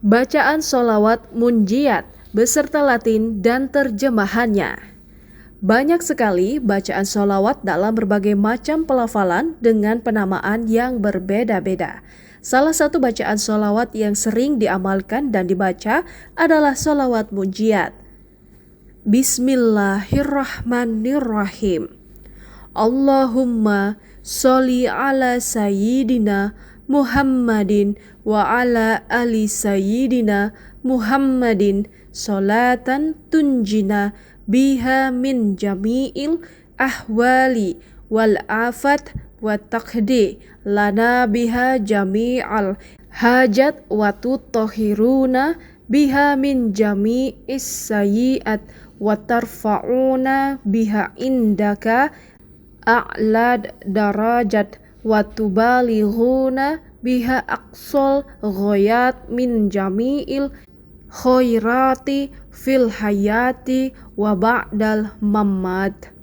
Bacaan sholawat munjiat beserta Latin dan terjemahannya. Banyak sekali bacaan sholawat dalam berbagai macam pelafalan dengan penamaan yang berbeda-beda. Salah satu bacaan sholawat yang sering diamalkan dan dibaca adalah sholawat munjiat. Bismillahirrahmanirrahim. Allahumma sholli ala sayyidina Muhammadin wa ala ali sayyidina Muhammadin sholatan tunjina biha min jami'il ahwali wal afat wa taqdi lana biha jami'al hajat wa tutahhiruna biha min jami'is sayyi'at wa tarfa'una biha indaka a'lad darajat wa tubalighuna biha aqsal ghayat min jami'il khairati fil hayati wa ba'dal mammat.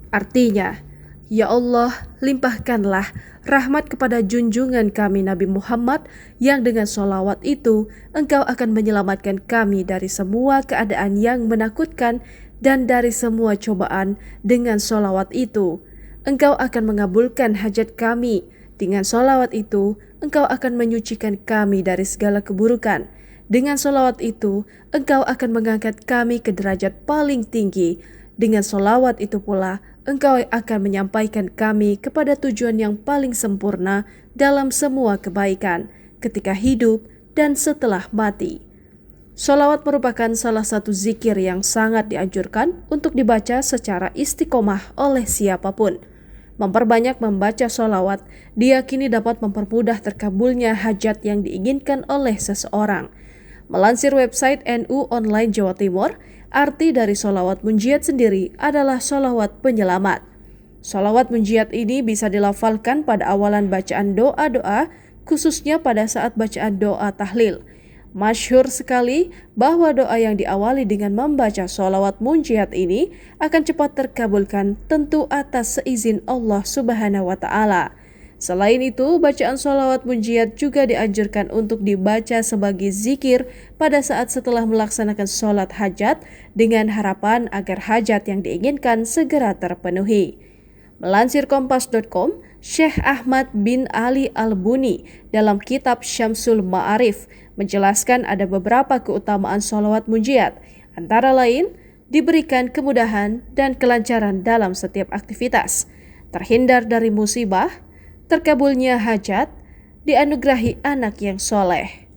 Artinya, ya Allah, limpahkanlah rahmat kepada junjungan kami Nabi Muhammad yang dengan sholawat itu Engkau akan menyelamatkan kami dari semua keadaan yang menakutkan dan dari semua cobaan. Dengan sholawat itu Engkau akan mengabulkan hajat kami. Dengan sholawat itu, Engkau akan menyucikan kami dari segala keburukan. Dengan sholawat itu, Engkau akan mengangkat kami ke derajat paling tinggi. Dengan sholawat itu pula, Engkau akan menyampaikan kami kepada tujuan yang paling sempurna dalam semua kebaikan, ketika hidup dan setelah mati. Sholawat merupakan salah satu zikir yang sangat dianjurkan untuk dibaca secara istiqomah oleh siapapun. Memperbanyak membaca sholawat diyakini dapat mempermudah terkabulnya hajat yang diinginkan oleh seseorang. Melansir website NU Online Jawa Timur, arti dari sholawat munjiat sendiri adalah sholawat penyelamat. Sholawat munjiat ini bisa dilafalkan pada awalan bacaan doa-doa, khususnya pada saat bacaan doa tahlil. Masyhur sekali bahwa doa yang diawali dengan membaca sholawat munjiat ini akan cepat terkabulkan, tentu atas seizin Allah Subhanahu wa Ta'ala. Selain itu, bacaan sholawat munjiat juga dianjurkan untuk dibaca sebagai zikir pada saat setelah melaksanakan sholat hajat dengan harapan agar hajat yang diinginkan segera terpenuhi. Melansir kompas.com, Syekh Ahmad bin Ali Al-Buni dalam kitab Syamsul Ma'arif menjelaskan ada beberapa keutamaan sholawat munjiat, antara lain diberikan kemudahan dan kelancaran dalam setiap aktivitas, terhindar dari musibah, terkabulnya hajat, dianugerahi anak yang soleh.